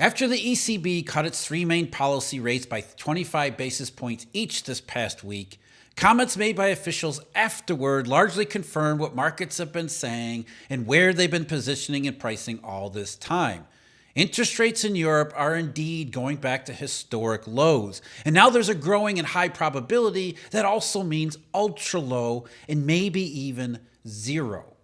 After the ECB cut its three main policy rates by 25 basis points each this past week, comments made by officials afterward largely confirmed what markets have been saying and where they've been positioning and pricing all this time. Interest rates in Europe are indeed going back to historic lows. And now there's a growing and high probability that also means ultra low and maybe even zero.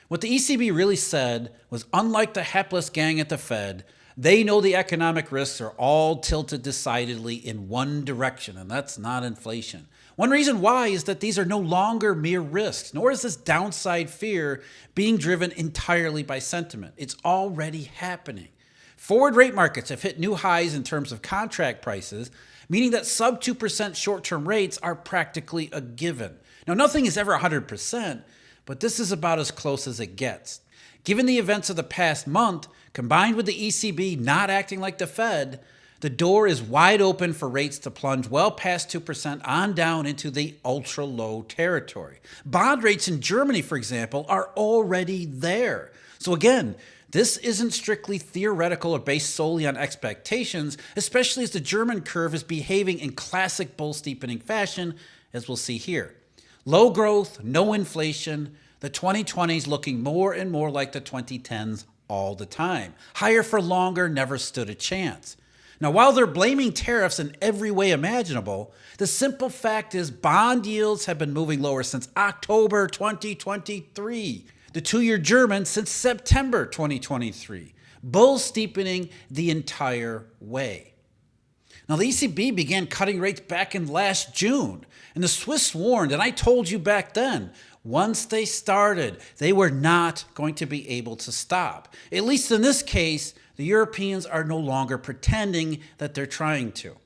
What the ECB really said was, unlike the hapless gang at the Fed, they know the economic risks are all tilted decidedly in one direction, and that's not inflation. One reason why is that these are no longer mere risks, nor is this downside fear being driven entirely by sentiment. It's already happening. Forward rate markets have hit new highs in terms of contract prices, meaning that sub 2% short-term rates are practically a given. Now, nothing is ever 100%, but this is about as close as it gets. Given the events of the past month, combined with the ECB not acting like the Fed, the door is wide open for rates to plunge well past 2% on down into the ultra-low territory. Bond rates in Germany, for example, are already there. So again, this isn't strictly theoretical or based solely on expectations, especially as the German curve is behaving in classic bull steepening fashion, as we'll see here. Low growth, no inflation, the 2020s looking more and more like the 2010s all the time. Higher for longer never stood a chance. Now, while they're blaming tariffs in every way imaginable, the simple fact is bond yields have been moving lower since October 2023. The two-year German since September 2023. Bull steepening the entire way. Now, the ECB began cutting rates back in last June, and the Swiss warned, and I told you back then, once they started, they were not going to be able to stop. At least in this case, the Europeans are no longer pretending that they're trying to.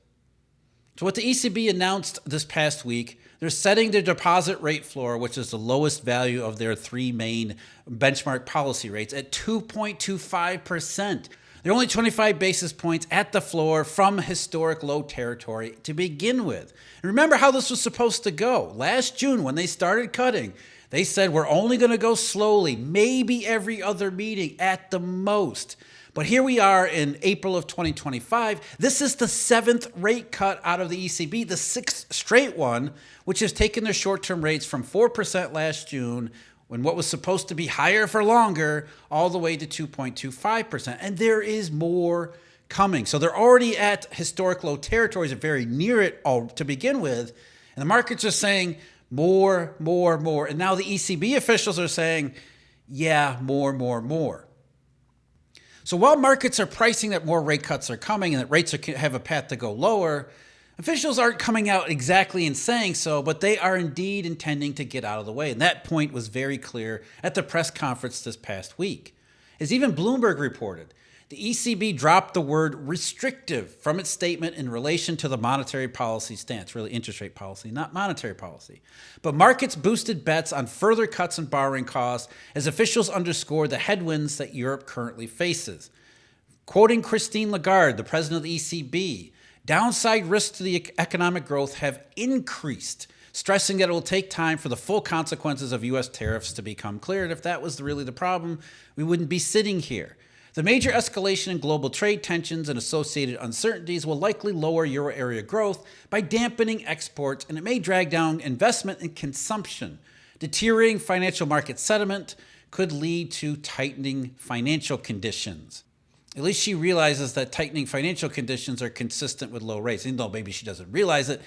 So what the ECB announced this past week, they're setting their deposit rate floor, which is the lowest value of their three main benchmark policy rates, at 2.25%. They're only 25 basis points at the floor from historic low territory to begin with. And remember how this was supposed to go. Last June, when they started cutting, they said we're only going to go slowly, maybe every other meeting at the most. But here we are in April of 2025. This is the seventh rate cut out of the ECB, the sixth straight one, which has taken their short-term rates from 4% last June, when what was supposed to be higher for longer, all the way to 2.25%. And there is more coming. So they're already at historic low territories, very near it all to begin with. And the markets are saying more, more, more. And now the ECB officials are saying, yeah, more, more, more. So while markets are pricing that more rate cuts are coming and that rates have a path to go lower, officials aren't coming out exactly and saying so, but they are indeed intending to get out of the way. And that point was very clear at the press conference this past week. As even Bloomberg reported, the ECB dropped the word restrictive from its statement in relation to the monetary policy stance, really interest rate policy, not monetary policy. But markets boosted bets on further cuts in borrowing costs as officials underscored the headwinds that Europe currently faces. Quoting Christine Lagarde, the president of the ECB, downside risks to the economic growth have increased, stressing that it will take time for the full consequences of U.S. tariffs to become clear. And if that was really the problem, we wouldn't be sitting here. The major escalation in global trade tensions and associated uncertainties will likely lower euro area growth by dampening exports, and it may drag down investment and consumption. Deteriorating financial market sentiment could lead to tightening financial conditions. At least she realizes that tightening financial conditions are consistent with low rates. Even though maybe she doesn't realize it,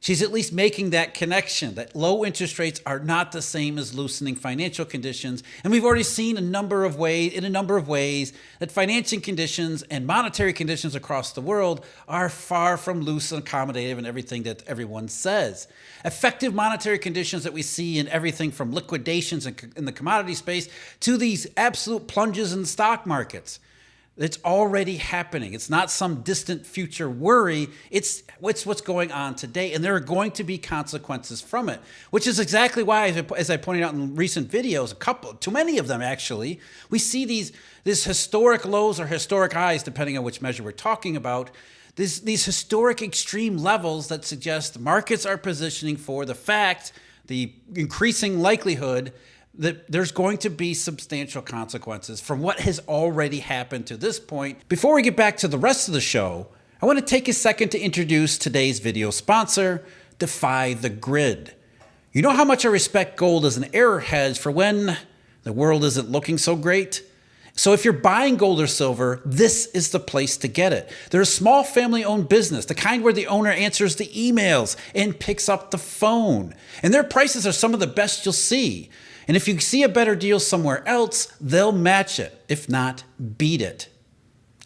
she's at least making that connection, that low interest rates are not the same as loosening financial conditions. And we've already seen in a number of ways that financing conditions and monetary conditions across the world are far from loose and accommodative in everything that everyone says. Effective monetary conditions that we see in everything from liquidations in the commodity space to these absolute plunges in the stock markets. It's already happening. It's not some distant future worry. It's what's going on today, and there are going to be consequences from it, which is exactly why, as I pointed out in recent videos, too many of them actually, we see these historic lows or historic highs, depending on which measure we're talking about, these historic extreme levels that suggest markets are positioning for the increasing likelihood that there's going to be substantial consequences from what has already happened to this point. Before we get back to the rest of the show, I want to take a second to introduce today's video sponsor, Defy the Grid. You know how much I respect gold as an error hedge for when the world isn't looking so great? So if you're buying gold or silver, this is the place to get it. They're a small family-owned business, the kind where the owner answers the emails and picks up the phone. And their prices are some of the best you'll see. And if you see a better deal somewhere else, they'll match it, if not beat it.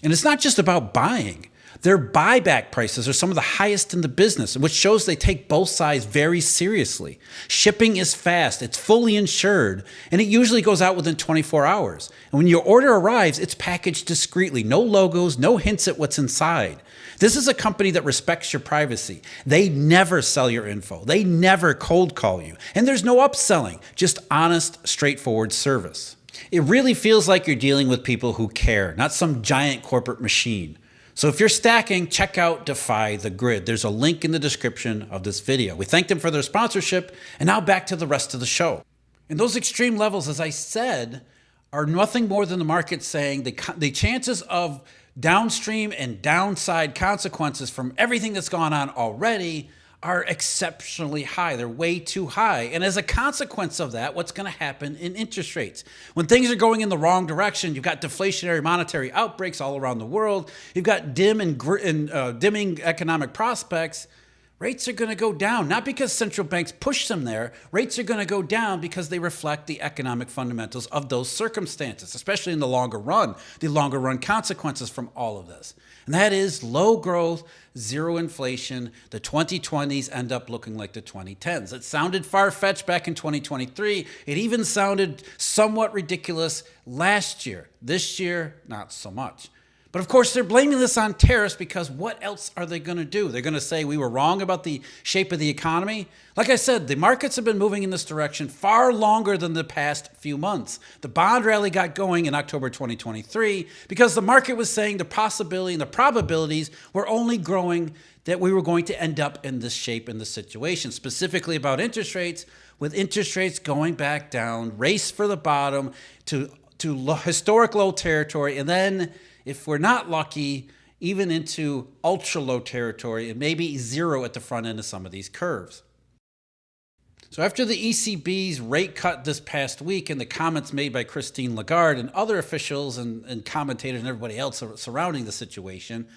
And it's not just about buying. Their buyback prices are some of the highest in the business, which shows they take both sides very seriously. Shipping is fast, it's fully insured, and it usually goes out within 24 hours. And when your order arrives, it's packaged discreetly. No logos, no hints at what's inside. This is a company that respects your privacy. They never sell your info. They never cold call you. And there's no upselling, just honest, straightforward service. It really feels like you're dealing with people who care, not some giant corporate machine. So if you're stacking, check out Defy the Grid. There's a link in the description of this video. We thank them for their sponsorship, and now back to the rest of the show. And those extreme levels, as I said, are nothing more than the market saying the chances of downstream and downside consequences from everything that's gone on already are exceptionally high. They're way too high. And as a consequence of that, what's going to happen in interest rates? When things are going in the wrong direction, you've got deflationary monetary outbreaks all around the world. You've got dimming economic prospects. Rates are going to go down, not because central banks push them there. Rates are going to go down because they reflect the economic fundamentals of those circumstances, especially in the longer run consequences from all of this. And that is low growth, zero inflation. The 2020s end up looking like the 2010s. It sounded far-fetched back in 2023. It even sounded somewhat ridiculous last year. This year, not so much. But of course, they're blaming this on tariffs because what else are they going to do? They're going to say we were wrong about the shape of the economy. Like I said, the markets have been moving in this direction far longer than the past few months. The bond rally got going in October 2023 because the market was saying the possibility and the probabilities were only growing that we were going to end up in this shape in this situation, specifically about interest rates, with interest rates going back down, race for the bottom to historic low territory, and then if we're not lucky, even into ultra low territory and maybe zero at the front end of some of these curves. So after the ECB's rate cut this past week and the comments made by Christine Lagarde and other officials and commentators and everybody else surrounding the situation,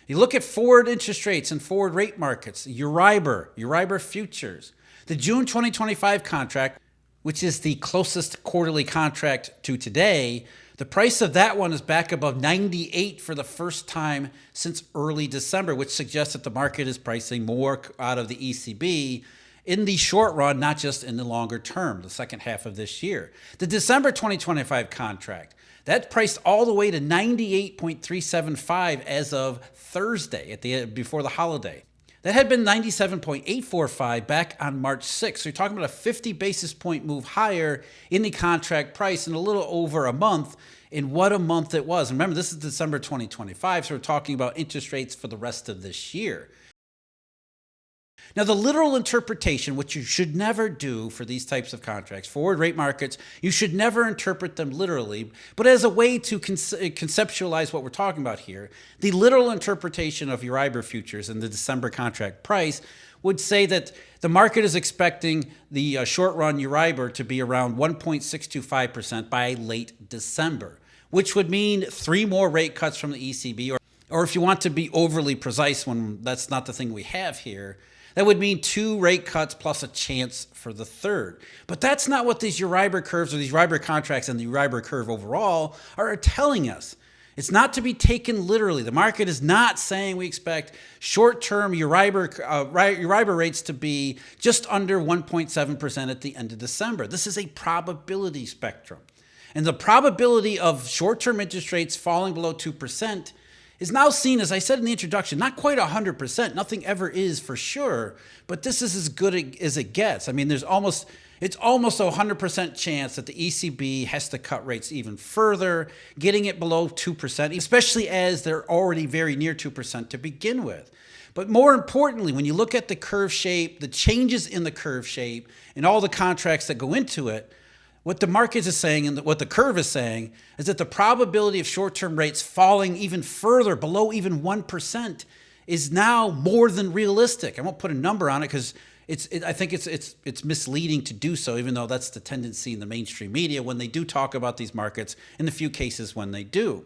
you look at forward interest rates and forward rate markets, Euribor futures, the June 2025 contract, which is the closest quarterly contract to today. The price of that one is back above 98 for the first time since early December, which suggests that the market is pricing more out of the ECB in the short run, not just in the longer term, the second half of this year. The December 2025 contract, that priced all the way to 98.375 as of Thursday before the holiday. That had been 97.845 back on March 6th. So you're talking about a 50 basis point move higher in the contract price in a little over a month. And what a month it was. And remember, this is December 2025, so we're talking about interest rates for the rest of this year. Now, the literal interpretation, which you should never do for these types of contracts, forward rate markets, you should never interpret them literally, but as a way to conceptualize what we're talking about here, the literal interpretation of Euribor futures and the December contract price would say that the market is expecting the short-run Euribor to be around 1.625% by late December, which would mean 3 more rate cuts from the ECB, or if you want to be overly precise when that's not the thing we have here, that would mean 2 rate cuts plus a chance for the third. But that's not what these Euribor curves or these Euribor contracts and the Euribor curve overall are telling us. It's not to be taken literally. The market is not saying we expect short-term Euribor rates to be just under 1.7% at the end of December. This is a probability spectrum. And the probability of short-term interest rates falling below 2% is now seen, as I said in the introduction, not quite 100%. Nothing ever is for sure, but this is as good as it gets. I mean, it's almost a 100% chance that the ECB has to cut rates even further, getting it below 2%, especially as they're already very near 2% to begin with. But more importantly, when you look at the curve shape, the changes in the curve shape, and all the contracts that go into it, What the market is saying and what the curve is saying is that the probability of short-term rates falling even further, below even 1%, is now more than realistic. I won't put a number on it because I think it's misleading to do so, even though that's the tendency in the mainstream media when they do talk about these markets, in the few cases when they do.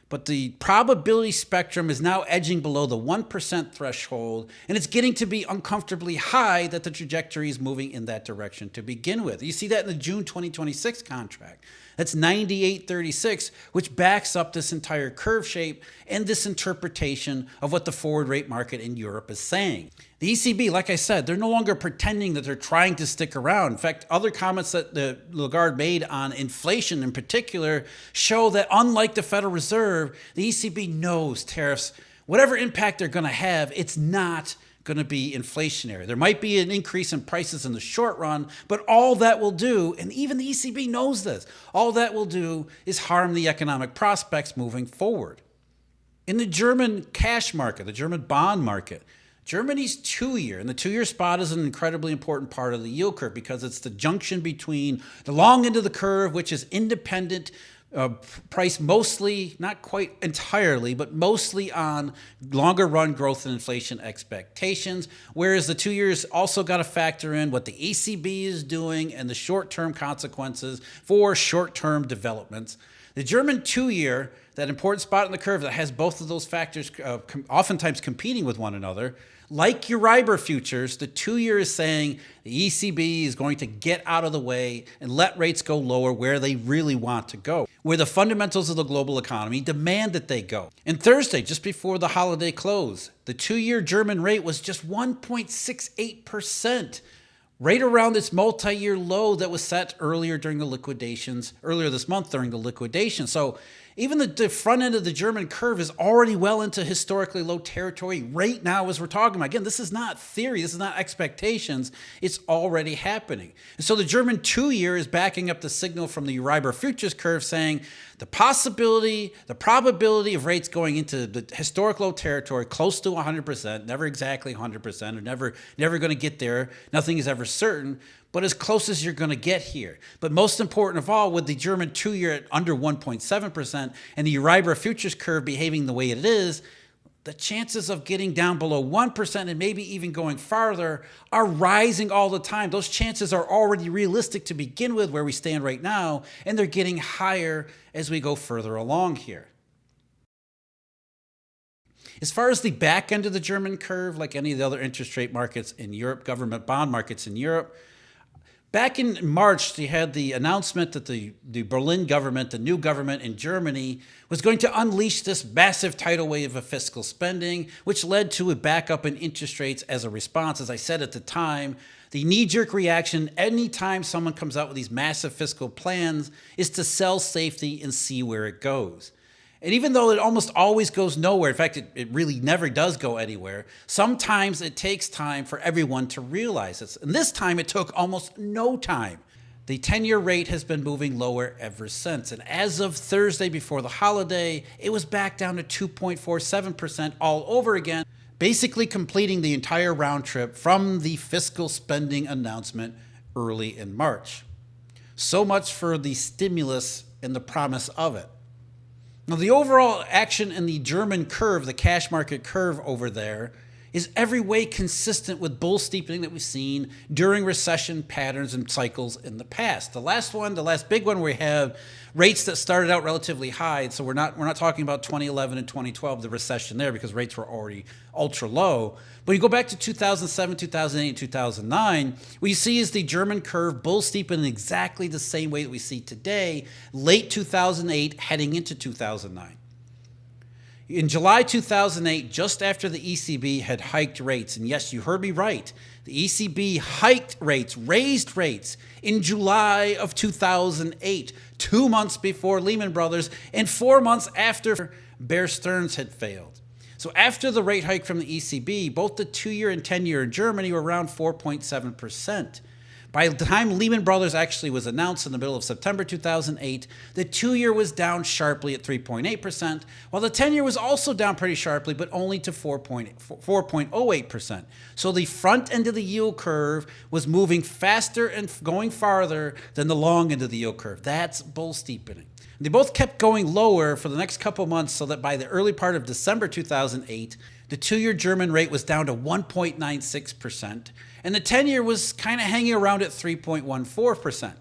But the probability spectrum is now edging below the 1% threshold, and it's getting to be uncomfortably high that the trajectory is moving in that direction to begin with. You see that in the June 2026 contract. That's 98.36, which backs up this entire curve shape and this interpretation of what the forward rate market in Europe is saying. The ECB, like I said, they're no longer pretending that they're trying to stick around. In fact, other comments that Lagarde made on inflation in particular show that unlike the Federal Reserve, the ECB knows tariffs, whatever impact they're going to have, it's not going to be inflationary. There might be an increase in prices in the short run, but all that will do, and even the ECB knows this, all that will do is harm the economic prospects moving forward. In the German cash market, the German bond market, Germany's 2-year, and the 2-year spot is an incredibly important part of the yield curve because it's the junction between the long end of the curve, which is independent, priced mostly, not quite entirely, but mostly on longer run growth and inflation expectations, whereas the 2 years also got to factor in what the ECB is doing and the short-term consequences for short-term developments. The German 2-year, that important spot in the curve that has both of those factors oftentimes competing with one another, like Euribor futures, the 2-year is saying the ECB is going to get out of the way and let rates go lower where they really want to go, where the fundamentals of the global economy demand that they go. And Thursday, just before the holiday close, the 2-year German rate was just 1.68%, right around this multi-year low that was set earlier this month during the liquidation. So even the front end of the German curve is already well into historically low territory right now as we're talking about. Again, this is not theory. This is not expectations. It's already happening. And so the German 2-year is backing up the signal from the Euribor futures curve saying the probability of rates going into the historic low territory, close to 100%, never exactly 100%, or never going to get there. Nothing is ever certain, but as close as you're going to get here. But most important of all, with the German 2-year at under 1.7% and the Euribor futures curve behaving the way it is, the chances of getting down below 1% and maybe even going farther are rising all the time. Those chances are already realistic to begin with where we stand right now, and they're getting higher as we go further along here. As far as the back end of the German curve, like any of the other interest rate markets in Europe, government bond markets in Europe, back in March, they had the announcement that the Berlin government, the new government in Germany, was going to unleash this massive tidal wave of fiscal spending, which led to a backup in interest rates as a response. As I said at the time, the knee-jerk reaction anytime someone comes out with these massive fiscal plans is to sell safety and see where it goes. And even though it almost always goes nowhere, in fact, it really never does go anywhere, sometimes it takes time for everyone to realize this. And this time it took almost no time. The 10-year rate has been moving lower ever since. And as of Thursday before the holiday, it was back down to 2.47% all over again, basically completing the entire round trip from the fiscal spending announcement early in March. So much for the stimulus and the promise of it. Now, the overall action in the German curve, the cash market curve over there, is every way consistent with bull steepening that we've seen during recession patterns and cycles in the past. The last big one, we have rates that started out relatively high. So we're not talking about 2011 and 2012, the recession there, because rates were already ultra low. But you go back to 2007, 2008, and 2009, what you see is the German curve bull steepen in exactly the same way that we see today, late 2008 heading into 2009. In July 2008, just after the ECB had hiked rates, and yes, you heard me right, the ECB hiked rates, raised rates in July of 2008, 2 months before Lehman Brothers and 4 months after Bear Stearns had failed. So after the rate hike from the ECB, both the 2-year and 10-year in Germany were around 4.7%. By the time Lehman Brothers actually was announced in the middle of September 2008, the 2-year was down sharply at 3.8%, while the 10-year was also down pretty sharply, but only to 4.08%. So the front end of the yield curve was moving faster and going farther than the long end of the yield curve. That's bull steepening. They both kept going lower for the next couple months, so that by the early part of December 2008, the 2-year German rate was down to 1.96%, and the 10-year was kind of hanging around at 3.14%.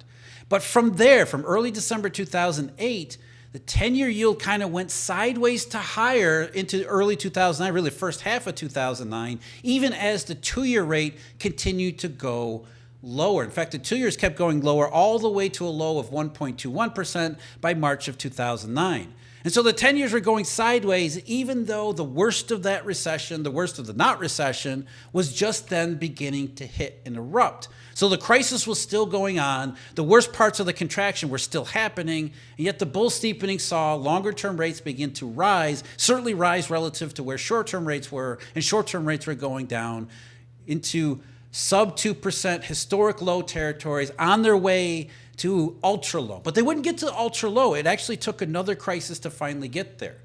But from there, from early December 2008, the 10-year yield kind of went sideways to higher into early 2009, really the first half of 2009, even as the 2-year rate continued to go lower. In fact, the 2 years kept going lower all the way to a low of 1.21% by March of 2009. And so the 10 years were going sideways, even though the worst of that recession, the worst of the not recession, was just then beginning to hit and erupt. So the crisis was still going on. The worst parts of the contraction were still happening. And yet the bull steepening saw longer-term rates begin to rise, certainly rise relative to where short-term rates were. And short-term rates were going down into sub 2% historic low territories on their way to ultra low. But they wouldn't get to ultra low. It actually took another crisis to finally get there.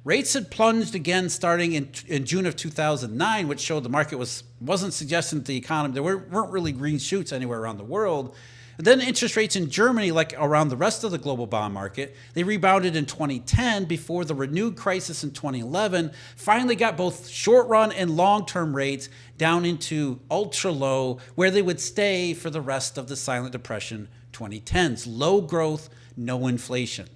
Rates had plunged again starting in June of 2009, which showed the market wasn't suggesting that the economy, there weren't really green shoots anywhere around the world. And then interest rates in Germany, like around the rest of the global bond market, they rebounded in 2010 before the renewed crisis in 2011 finally got both short-run and long-term rates down into ultra-low, where they would stay for the rest of the silent depression 2010s. Low growth, no inflation.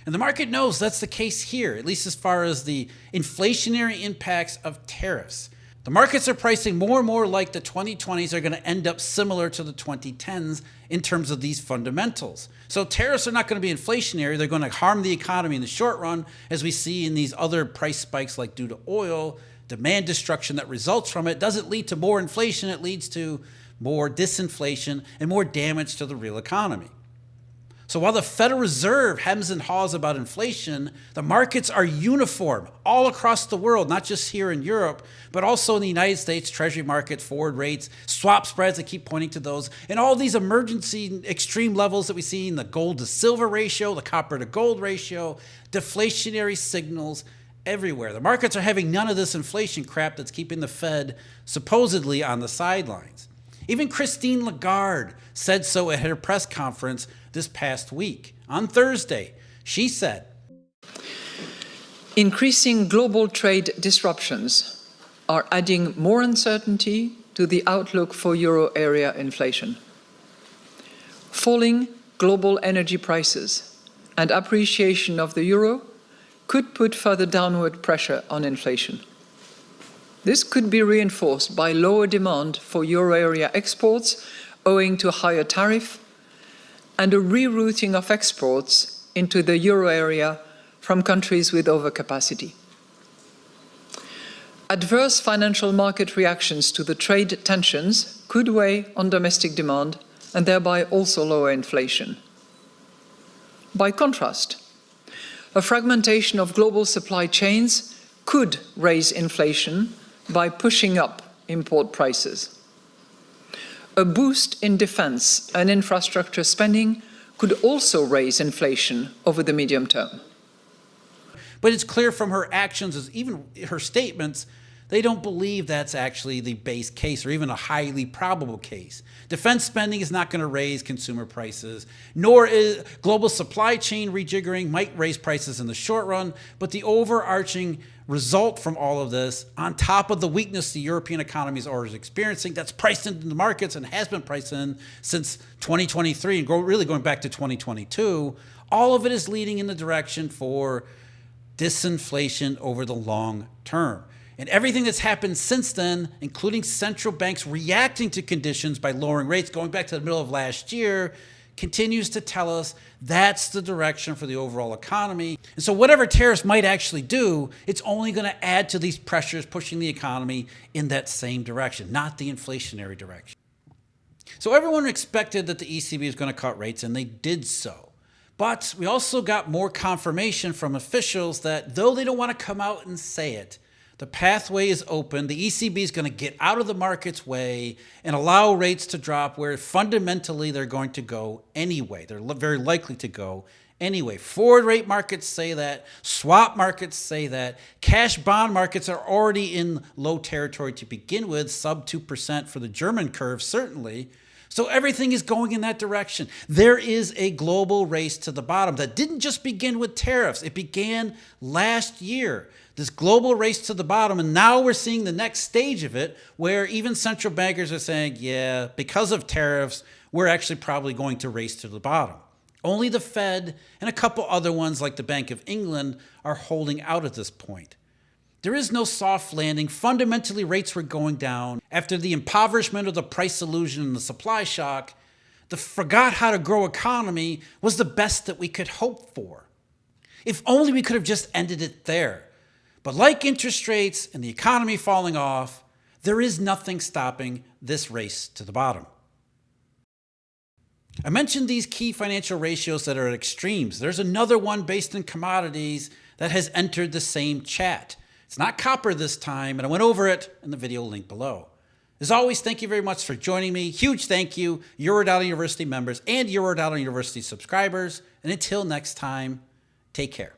And the market knows that's the case here, at least as far as the inflationary impacts of tariffs. The markets are pricing more and more like the 2020s are going to end up similar to the 2010s in terms of these fundamentals. So tariffs are not going to be inflationary. They're going to harm the economy in the short run, as we see in these other price spikes like due to oil. Demand destruction that results from it doesn't lead to more inflation. It leads to more disinflation and more damage to the real economy. So while the Federal Reserve hems and haws about inflation, the markets are uniform all across the world, not just here in Europe, but also in the United States, Treasury markets, forward rates, swap spreads, I keep pointing to those, and all these emergency extreme levels that we see in the gold to silver ratio, the copper to gold ratio, deflationary signals everywhere. The markets are having none of this inflation crap that's keeping the Fed supposedly on the sidelines. Even Christine Lagarde said so at her press conference this past week. On Thursday, she said, "Increasing global trade disruptions are adding more uncertainty to the outlook for euro area inflation. Falling global energy prices and appreciation of the euro could put further downward pressure on inflation. This could be reinforced by lower demand for euro area exports owing to higher tariff and a rerouting of exports into the euro area from countries with overcapacity. Adverse financial market reactions to the trade tensions could weigh on domestic demand and thereby also lower inflation. By contrast, a fragmentation of global supply chains could raise inflation by pushing up import prices. A boost in defense and infrastructure spending could also raise inflation over the medium term." But it's clear from her actions, as even her statements, they don't believe that's actually the base case or even a highly probable case. Defense spending is not going to raise consumer prices, nor is global supply chain rejiggering might raise prices in the short run, but the overarching result from all of this, on top of the weakness the European economy is already experiencing, that's priced into the markets and has been priced in since 2023 and really going back to 2022, all of it is leading in the direction for disinflation over the long term. And everything that's happened since then, including central banks reacting to conditions by lowering rates going back to the middle of last year, continues to tell us that's the direction for the overall economy. And so whatever tariffs might actually do, it's only going to add to these pressures pushing the economy in that same direction, not the inflationary direction. So everyone expected that the ECB was going to cut rates, and they did so. But we also got more confirmation from officials that though they don't want to come out and say it, The pathway is open. The ECB is going to get out of the market's way and allow rates to drop where fundamentally they're going to go anyway. They're very likely to go anyway. Forward rate markets say that. Swap markets say that. Cash bond markets are already in low territory to begin with, sub 2% for the German curve, certainly. So everything is going in that direction. There is a global race to the bottom that didn't just begin with tariffs. It began last year. This global race to the bottom, and now we're seeing the next stage of it where even central bankers are saying, yeah, because of tariffs, we're actually probably going to race to the bottom. Only the Fed and a couple other ones like the Bank of England are holding out at this point. There is no soft landing. Fundamentally, rates were going down. After the impoverishment of the price illusion and the supply shock, the forgot how to grow economy was the best that we could hope for. If only we could have just ended it there. But like interest rates and the economy falling off, there is nothing stopping this race to the bottom. I mentioned these key financial ratios that are at extremes. There's another one based in commodities that has entered the same chat. It's not copper this time, and I went over it in the video link below. As always, thank you very much for joining me. Huge thank you, Eurodollar University members and Eurodollar University subscribers. And until next time, take care.